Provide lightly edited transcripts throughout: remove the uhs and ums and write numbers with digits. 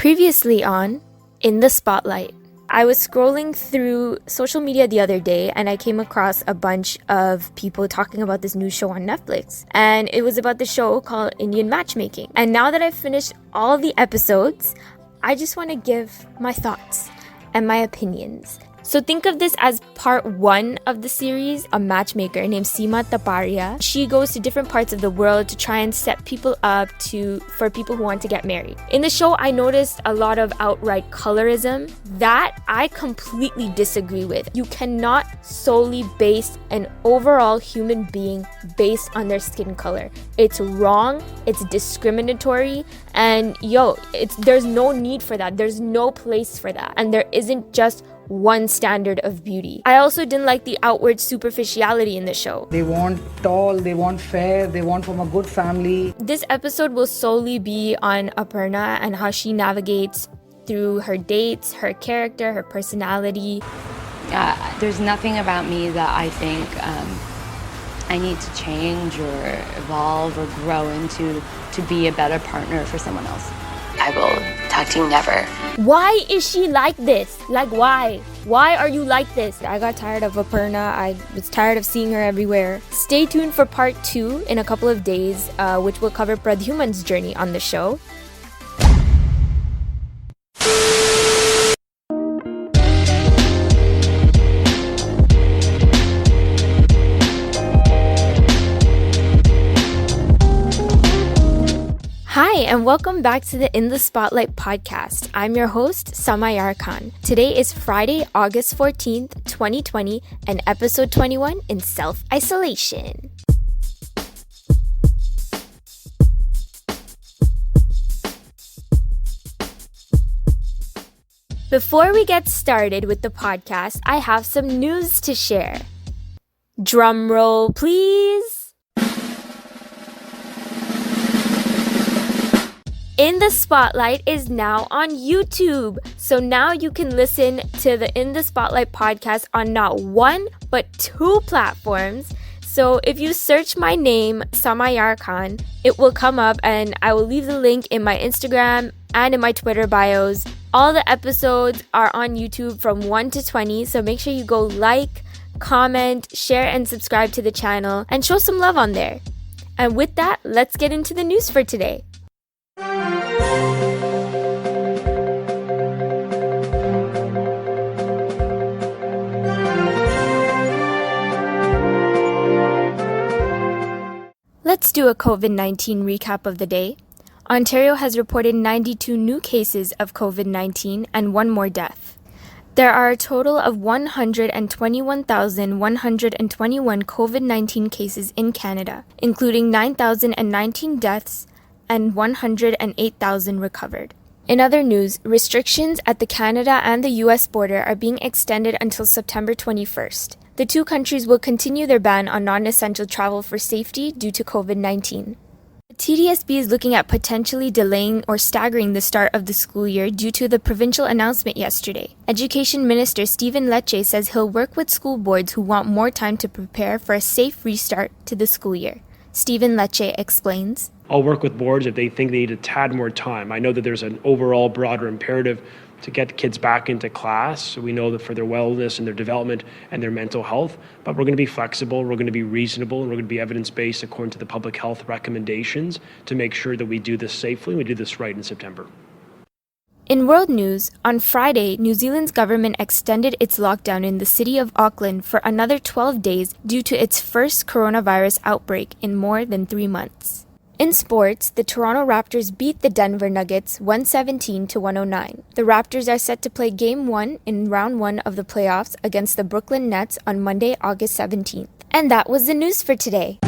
Previously on In the Spotlight. I was scrolling through social media the other day and I came across a bunch of people talking about this new show on Netflix. And it was about the show called Indian Matchmaking. And now that I've finished all the episodes, I just want to give my thoughts and my opinions. So think of this as part 1 of the series. A matchmaker named Seema Taparia. She goes to different parts of the world to try and set people up for people who want to get married. In the show, I noticed a lot of outright colorism that I completely disagree with. You cannot solely base an overall human being based on their skin color. It's wrong, it's discriminatory, and there's no need for that. There's no place for that. And there isn't just one standard of beauty. I also didn't like the outward superficiality in the show. They want tall, they want fair, they want from a good family. This episode will solely be on Aparna and how she navigates through her dates, her character, her personality. There's nothing about me that I think I need to change or evolve or grow into to be a better partner for someone else. I will talk to you never. Why is she like this? Like, why? Why are you like this? I got tired of Aparna. I was tired of seeing her everywhere. Stay tuned for part 2 in a couple of days, which will cover Pradyuman's journey on the show. Hi, and welcome back to the In the Spotlight podcast. I'm your host, Samayar Khan. Today is Friday, August 14th, 2020, and episode 21 in self-isolation. Before we get started with the podcast, I have some news to share. Drum roll, please. In the Spotlight is now on YouTube. So now you can listen to the In the Spotlight podcast on not one, but 2 platforms. So if you search my name, Samayar Khan, it will come up and I will leave the link in my Instagram and in my Twitter bios. All the episodes are on YouTube from 1 to 20. So make sure you go like, comment, share, and subscribe to the channel and show some love on there. And with that, let's get into the news for today. Let's do a COVID-19 recap of the day. Ontario has reported 92 new cases of COVID-19 and 1 more death. There are a total of 121,121 COVID-19 cases in Canada, including 9,019 deaths and 108,000 recovered. In other news, restrictions at the Canada and the US border are being extended until September 21st. The 2 countries will continue their ban on non-essential travel for safety due to COVID-19. The TDSB is looking at potentially delaying or staggering the start of the school year due to the provincial announcement yesterday. Education Minister Stephen Lecce says he'll work with school boards who want more time to prepare for a safe restart to the school year. Stephen Lecce explains. I'll work with boards if they think they need a tad more time. I know that there's an overall broader imperative to get kids back into class. So we know that for their wellness and their development and their mental health, but we're going to be flexible, we're going to be reasonable, and we're going to be evidence-based according to the public health recommendations to make sure that we do this safely and we do this right in September. In world news, on Friday, New Zealand's government extended its lockdown in the city of Auckland for another 12 days due to its first coronavirus outbreak in more than 3 months. In sports, the Toronto Raptors beat the Denver Nuggets 117-109. The Raptors are set to play Game 1 in Round 1 of the playoffs against the Brooklyn Nets on Monday, August 17th. And that was the news for today.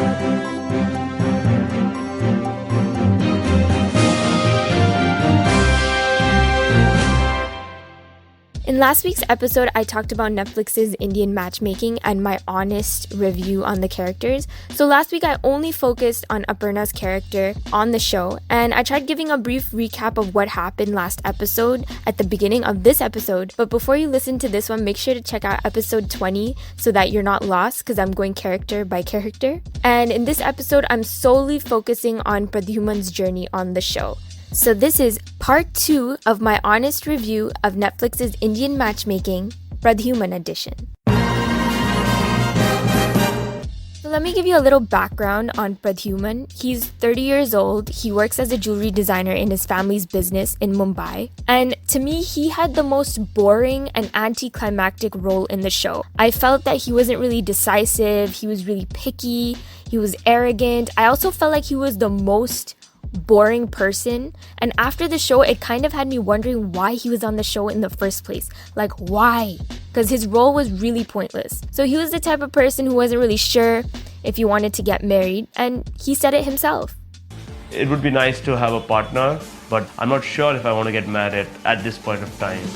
In last week's episode, I talked about Netflix's Indian Matchmaking and my honest review on the characters. So last week, I only focused on Aparna's character on the show, and I tried giving a brief recap of what happened last episode at the beginning of this episode. But before you listen to this one, make sure to check out episode 20 so that you're not lost, because I'm going character by character. And in this episode, I'm solely focusing on Pradyuman's journey on the show. So this is part 2 of my honest review of Netflix's Indian Matchmaking, Pradhuman edition. So let me give you a little background on Pradhuman. He's 30 years old. He works as a jewelry designer in his family's business in Mumbai. And to me, he had the most boring and anticlimactic role in the show. I felt that he wasn't really decisive. He was really picky. He was arrogant. I also felt like he was the most boring person, and after the show it kind of had me wondering why he was on the show in the first place. Like, why? Because his role was really pointless. So he was the type of person who wasn't really sure if he wanted to get married, and he said it himself. It would be nice to have a partner, but I'm not sure if I want to get married at this point of time.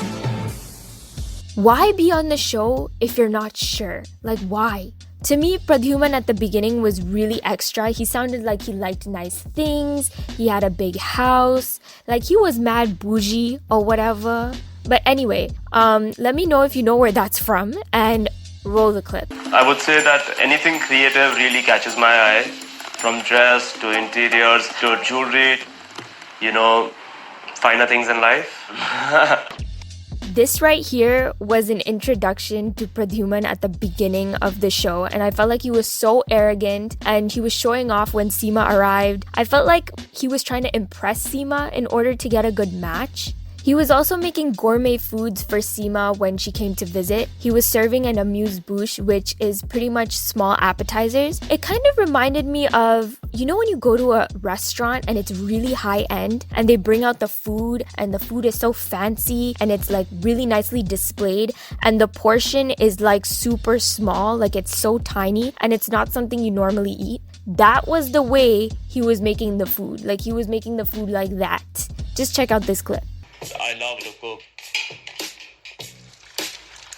Why be on the show if you're not sure? Like, why? To me, Pradhuman at the beginning was really extra. He sounded like he liked nice things. He had a big house. Like, he was mad bougie or whatever. But anyway, let me know if you know where that's from and roll the clip. I would say that anything creative really catches my eye. From dress to interiors to jewelry, finer things in life. This right here was an introduction to Pradhuman at the beginning of the show, and I felt like he was so arrogant and he was showing off when Seema arrived. I felt like he was trying to impress Seema in order to get a good match. He was also making gourmet foods for Seema when she came to visit. He was serving an amuse-bouche, which is pretty much small appetizers. It kind of reminded me of, when you go to a restaurant and it's really high-end and they bring out the food and the food is so fancy and it's like really nicely displayed and the portion is like super small, like it's so tiny and it's not something you normally eat. That was the way he was making the food. Like, he was making the food like that. Just check out this clip. I love to cook.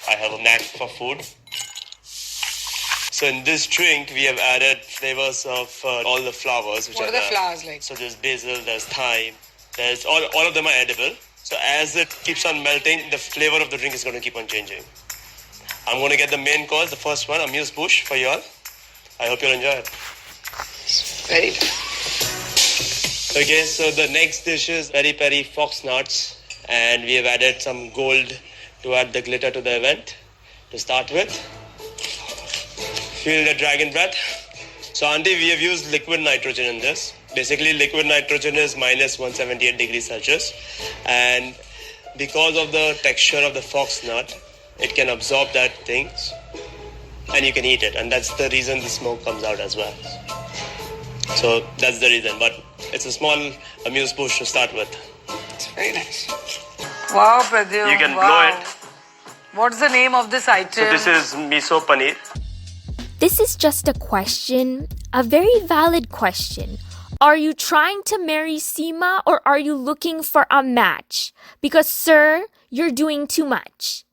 I have a knack for food. So in this drink, we have added flavors of all the flowers. What are the flowers like? So there's basil, there's thyme, there's all of them are edible. So as it keeps on melting, the flavor of the drink is going to keep on changing. I'm going to get the main course, the first one, amuse-bouche for you all. I hope you'll enjoy it. Very nice. Okay, so the next dish is peri-peri fox nuts, and we have added some gold to add the glitter to the event. To start with, feel the dragon breath. So Auntie, we have used liquid nitrogen in this. Basically, liquid nitrogen is minus 178 degrees Celsius, and because of the texture of the fox nut, it can absorb that things, and you can eat it, and that's the reason the smoke comes out as well. So that's the reason, but it's a small amuse-bouche to start with. It's very nice. Wow, Pradhu. You can blow it. What's the name of this item? So this is miso paneer. This is just a question, a very valid question. Are you trying to marry Seema or are you looking for a match? Because, sir, you're doing too much.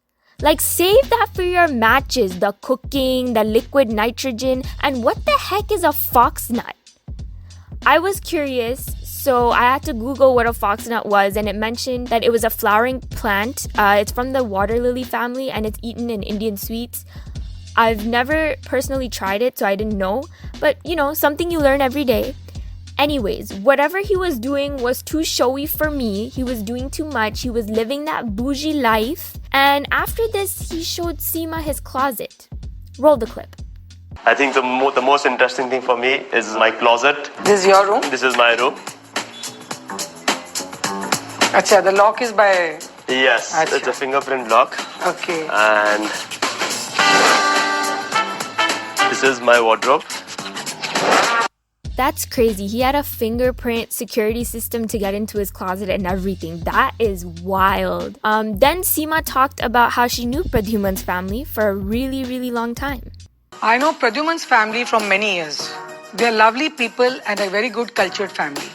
Like, save that for your matches, the cooking, the liquid nitrogen, and what the heck is a foxnut? I was curious, so I had to Google what a foxnut was, and it mentioned that it was a flowering plant. It's from the water lily family, and it's eaten in Indian sweets. I've never personally tried it, so I didn't know, but something you learn every day. Anyways, whatever he was doing was too showy for me. He was doing too much. He was living that bougie life. And after this, he showed Seema his closet. Roll the clip. I think the most interesting thing for me is my closet. This is your room? This is my room. Acha, the lock is by... Yes, Achha. It's a fingerprint lock. Okay. And this is my wardrobe. That's crazy. He had a fingerprint security system to get into his closet and everything. That is wild. Then Seema talked about how she knew Pradhuman's family for a really, really long time. I know Pradhuman's family from many years. They are lovely people and a very good cultured family.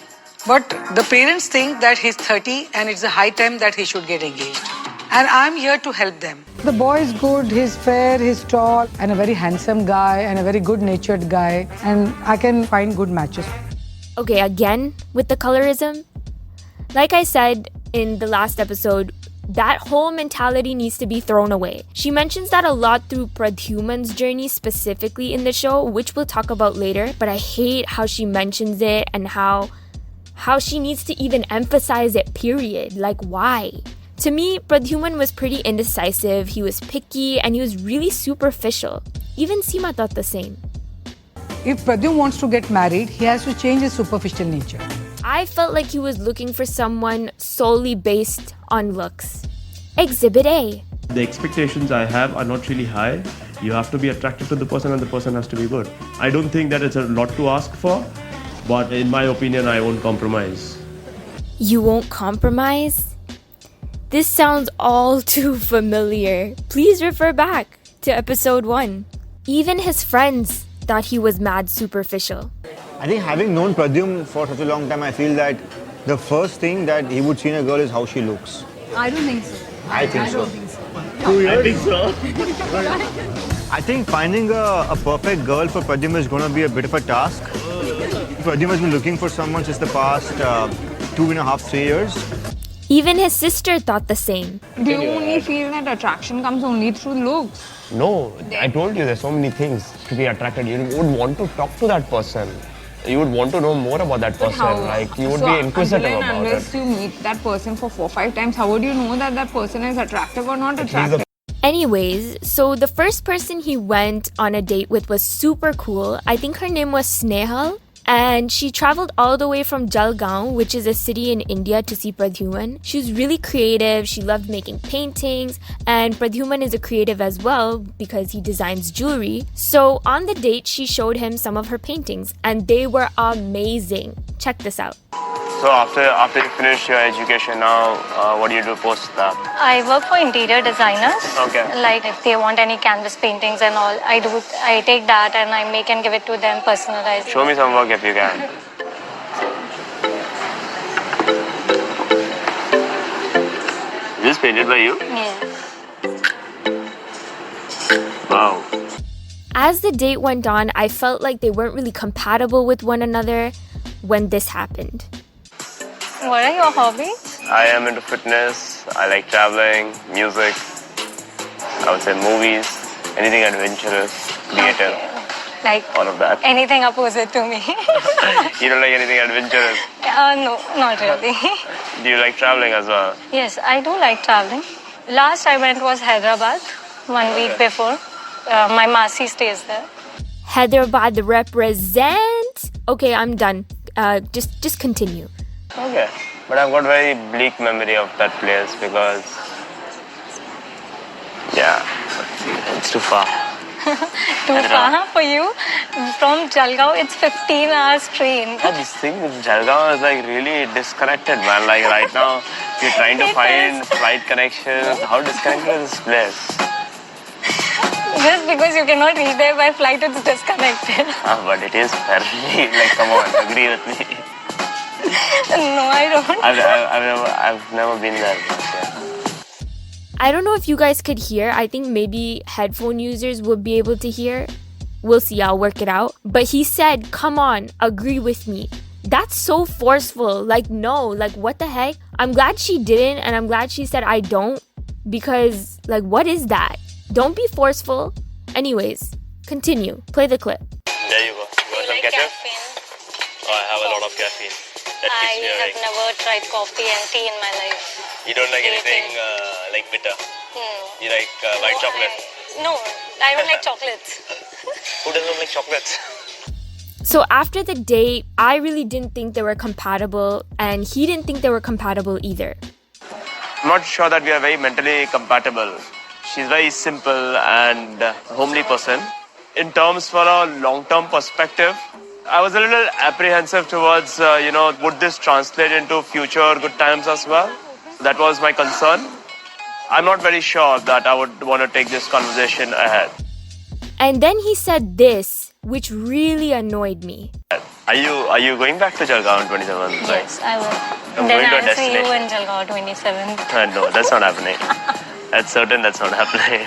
But the parents think that he's 30 and it's a high time that he should get engaged. And I'm here to help them. The boy is good, he's fair, he's tall, and a very handsome guy and a very good-natured guy. And I can find good matches. Okay, again with the colorism. Like I said in the last episode, that whole mentality needs to be thrown away. She mentions that a lot through Pradhuman's journey specifically in the show, which we'll talk about later, but I hate how she mentions it and how how she needs to even emphasize it, period. Like, why? To me, Pradyuman was pretty indecisive, he was picky, and he was really superficial. Even Seema thought the same. If Pradyum wants to get married, he has to change his superficial nature. I felt like he was looking for someone solely based on looks. Exhibit A. The expectations I have are not really high. You have to be attracted to the person and the person has to be good. I don't think that it's a lot to ask for, but in my opinion, I won't compromise. You won't compromise? This sounds all too familiar. Please refer back to episode 1. Even his friends thought he was mad superficial. I think having known Pradyum for such a long time, I feel that the first thing that he would see in a girl is how she looks. I don't think so. I think so. I think so. I think finding a perfect girl for Pradyum is going to be a bit of a task. Pradyum has been looking for someone since the past 2.5, 3 years. Even his sister thought the same. Do you only feel that attraction comes only through looks? No, I told you there's so many things to be attracted. You would want to talk to that person. You would want to know more about that person. Like, you would be inquisitive about it. Unless you meet that person for 4-5 times, how would you know that that person is attractive or not attractive? Anyways, so the first person he went on a date with was super cool. I think her name was Snehal. And she traveled all the way from Jalgaon, which is a city in India, to see Pradyuman. She was really creative. She loved making paintings. And Pradyuman is a creative as well because he designs jewelry. So on the date, she showed him some of her paintings and they were amazing. Check this out. So after you finish your education now, what do you do post that? I work for interior designers. Okay. Like if they want any canvas paintings and all, I take that and I make and give it to them personalized. Show me some work if you can. Is this painted by you? Yes. Wow. As the date went on, I felt like they weren't really compatible with one another when this happened. What are your hobbies? I am into fitness. I like traveling, music. I would say movies, anything adventurous, creative. Okay. Like all of that. anything opposite to me. You don't like anything adventurous? No, not really. Do you like traveling as well? Yes, I do like traveling. Last I went was Hyderabad 1 week before. My Masi stays there. Hyderabad represent. Okay, I'm done. Just continue. Okay. But I've got very bleak memory of that place because, yeah, it's too far. Too far for you? From Jalgaon, it's 15 hours train. Yeah, this thing with Jalgaon is like really disconnected, man. Like right now, you're trying to find flight connections. How disconnected is this place? Just because you cannot reach there by flight, it's disconnected. But it is fairly, like, come on, agree with me. No, I don't. I've never been there. Yeah. I don't know if you guys could hear. I think maybe headphone users would be able to hear. We'll see, I'll work it out. But he said, come on, agree with me. That's so forceful. Like, no, like, what the heck? I'm glad she didn't, and I'm glad she said I don't. Because, like, what is that? Don't be forceful. Anyways, continue. Play the clip. There you go. You want some ketchup? Oh, I have a lot of caffeine. That keeps me awake. I have never tried coffee and tea in my life. You don't like anything like bitter? You like white chocolate? No, I don't like chocolates. Who doesn't like chocolates? So after the date, I really didn't think they were compatible, and he didn't think they were compatible either. I'm not sure that we are very mentally compatible. She's very simple and homely person. In terms for a long-term perspective, I was a little apprehensive towards, would this translate into future good times as well? That was my concern. I'm not very sure that I would want to take this conversation ahead. And then he said this, which really annoyed me. Are you going back to Jalgaon 27th? Yes, I will. I'm Then going to a I'll see you destination. in Jalgaon 27. No, that's not happening. That's certain that's not happening.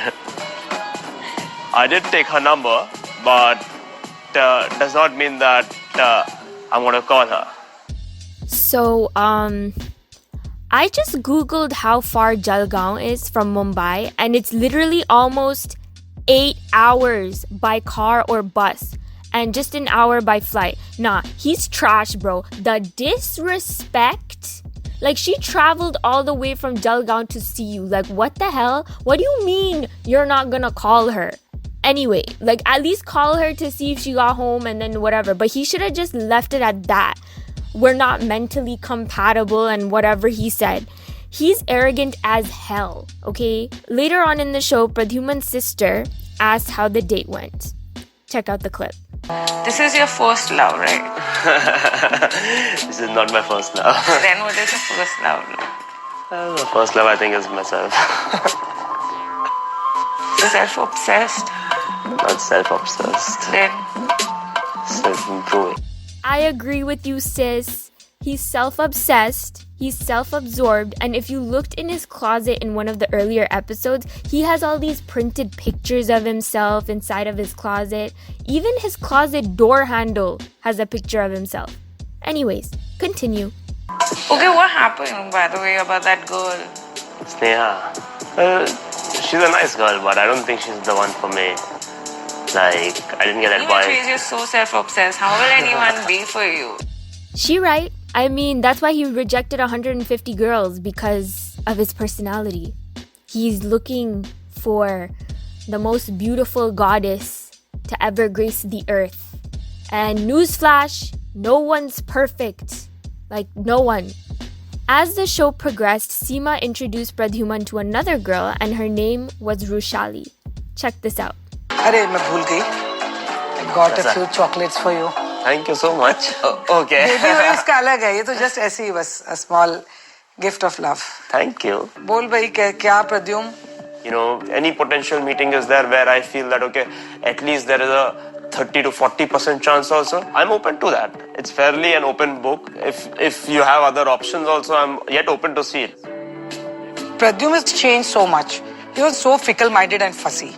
I did take her number, but does not mean that I'm going to call her. So, I just googled how far Jalgaon is from Mumbai, and it's literally almost 8 hours by car or bus. and just an hour by flight. Nah, he's trash, bro. The disrespect. Like, she traveled all the way from Jalgaon to see you. Like, what the hell? What do you mean you're not gonna call her? Anyway, like, at least call her to see if she got home and then whatever. But he should have just left it at that. We're not mentally compatible and whatever he said. He's arrogant as hell, okay? Later on in the show, Pradyuman's sister asked how the date went. Check out the clip. This is your first love, right? This is not my first love. Then what is your first love? My first love, I think, is myself. Self-obsessed? Not self-obsessed. Then? Self-improving. I agree with you, sis. He's self-obsessed, he's self-absorbed, and if you looked in his closet in one of the earlier episodes, he has all these printed pictures of himself inside of his closet. Even his closet door handle has a picture of himself. Anyways, continue. Okay, what happened, by the way, about that girl? Sneha. Well, she's a nice girl, but I don't think she's the one for me. Like, I didn't get advice. Even if you're so self-obsessed, how will anyone be for you? She right. I mean, that's why he rejected 150 girls, because of his personality. He's looking for the most beautiful goddess to ever grace the earth. And newsflash, no one's perfect. Like, no one. As the show progressed, Seema introduced Pradyuman to another girl, and her name was Rushali. Check this out. अरे मैं भूल गई. I got a few chocolates for you. Thank you so much. Okay. Baby और इसका अलग है. ये तो just ऐसे ही बस a small gift of love. Thank you. बोल भाई क्या Pradyum? You know, any potential meeting is there where I feel that, okay, at least there is a 30 to 40% chance also. I'm open to that. It's fairly an open book. If you have other options also, I'm yet open to see it. Pradyum has changed so much. He was so fickle-minded and fussy.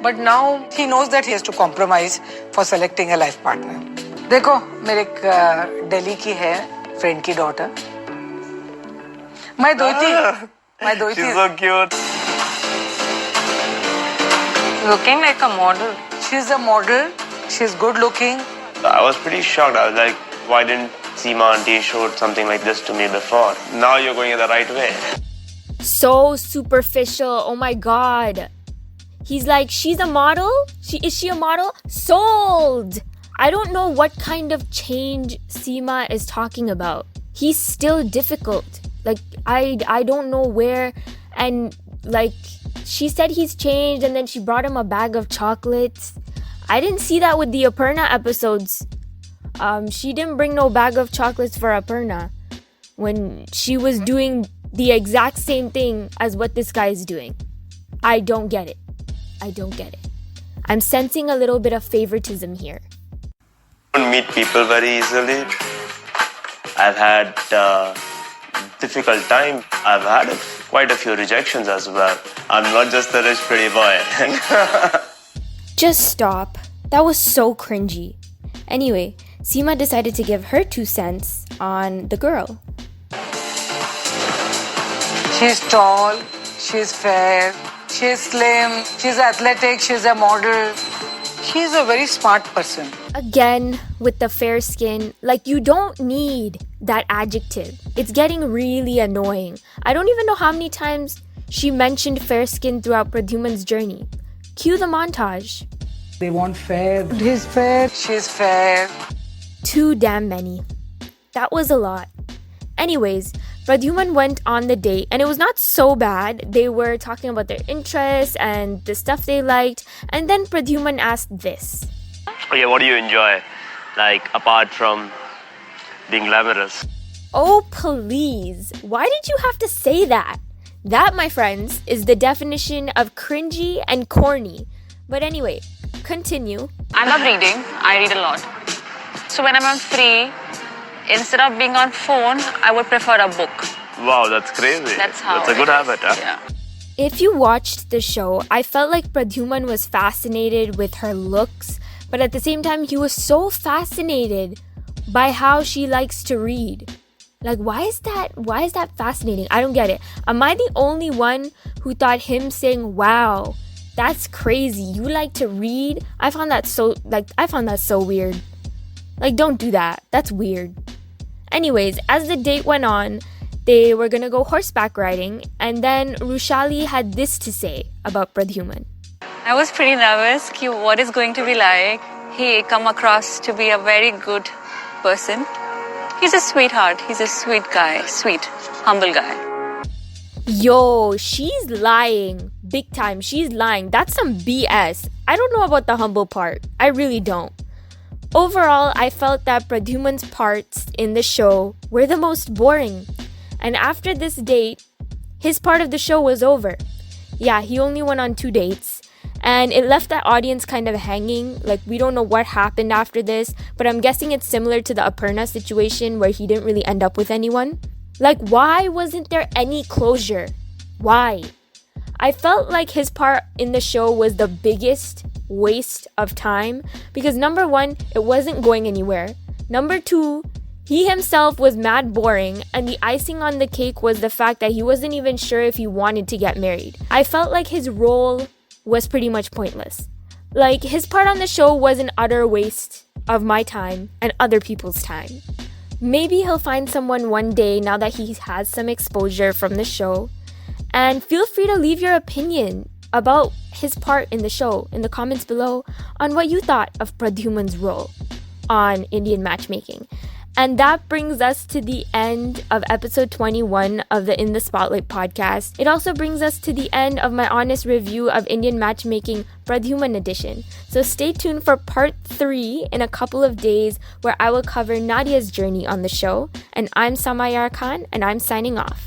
But now he knows that he has to compromise for selecting a life partner. देखो मेरे दिल्ली की है friend की daughter. My Dutee. She's so cute. Looking like a model. She's a model. She's good looking. I was pretty shocked. I was like, why didn't Seema auntie showed something like this to me before? Now you're going in the right way. So superficial. Oh my god. He's like, she's a model? Is she a model? Sold! I don't know what kind of change Seema is talking about. He's still difficult. Like, I don't know where. And like, she said he's changed and then she brought him a bag of chocolates. I didn't see that with the Aparna episodes. She didn't bring no bag of chocolates for Aparna when she was doing the exact same thing as what this guy is doing. I don't get it. I'm sensing a little bit of favoritism here. I don't meet people very easily. I've had difficult time. I've had quite a few rejections as well. I'm not just a rich pretty boy. Just stop. That was so cringy. Anyway, Seema decided to give her 2 cents on the girl. She's tall, she's fair, she's slim, she's athletic, she's a model. She's a very smart person. Again, with the fair skin, like, you don't need that adjective. It's getting really annoying. I don't even know how many times she mentioned fair skin throughout Pradyuman's journey. Cue the montage. They want fair. He's fair. She's fair. Too damn many. That was a lot. Anyways, Pradyuman went on the date and it was not so bad. They were talking about their interests and the stuff they liked. And then Pradyuman asked this. Okay, what do you enjoy? Like, apart from being glamorous? Oh, please. Why did you have to say that? That, my friends, is the definition of cringy and corny. But anyway, continue. I love reading. I read a lot. So when I'm free, instead of being on phone, I would prefer a book. Wow, that's crazy. That's a good habit, huh? Yeah. If you watched the show, I felt like Pradyuman was fascinated with her looks, but at the same time, he was so fascinated by how she likes to read. Like, why is that fascinating? I don't get it. Am I the only one who thought him saying wow That's crazy. You like to read? I found that so weird. Like, don't do that. That's weird. Anyways, as the date went on, they were gonna go horseback riding, and then Rushali had this to say about Pradyuman. I was pretty nervous. What is going to be like? He come across to be a very good person. He's a sweetheart. He's a sweet guy. Sweet, humble guy. Yo, she's lying. Big time. She's lying. That's some BS. I don't know about the humble part. I really don't. Overall, I felt that Pradyuman's parts in the show were the most boring. And after this date, his part of the show was over. Yeah, he only went on 2 dates. And it left that audience kind of hanging. Like, we don't know what happened after this. But I'm guessing it's similar to the Aparna situation where he didn't really end up with anyone. Like, why wasn't there any closure? Why? I felt like his part in the show was the biggest waste of time because number one, it wasn't going anywhere. Number two, he himself was mad boring, and the icing on the cake was the fact that he wasn't even sure if he wanted to get married. I felt like his role was pretty much pointless. Like, his part on the show was an utter waste of my time and other people's time. Maybe he'll find someone one day now that he has some exposure from the show. And feel free to leave your opinion about his part in the show in the comments below on what you thought of Pradyuman's role on Indian matchmaking. And that brings us to the end of episode 21 of the In the Spotlight podcast. It also brings us to the end of my honest review of Indian matchmaking Pradyuman edition. So stay tuned for part 3 in a couple of days where I will cover Nadia's journey on the show. And I'm Samayar Khan, and I'm signing off.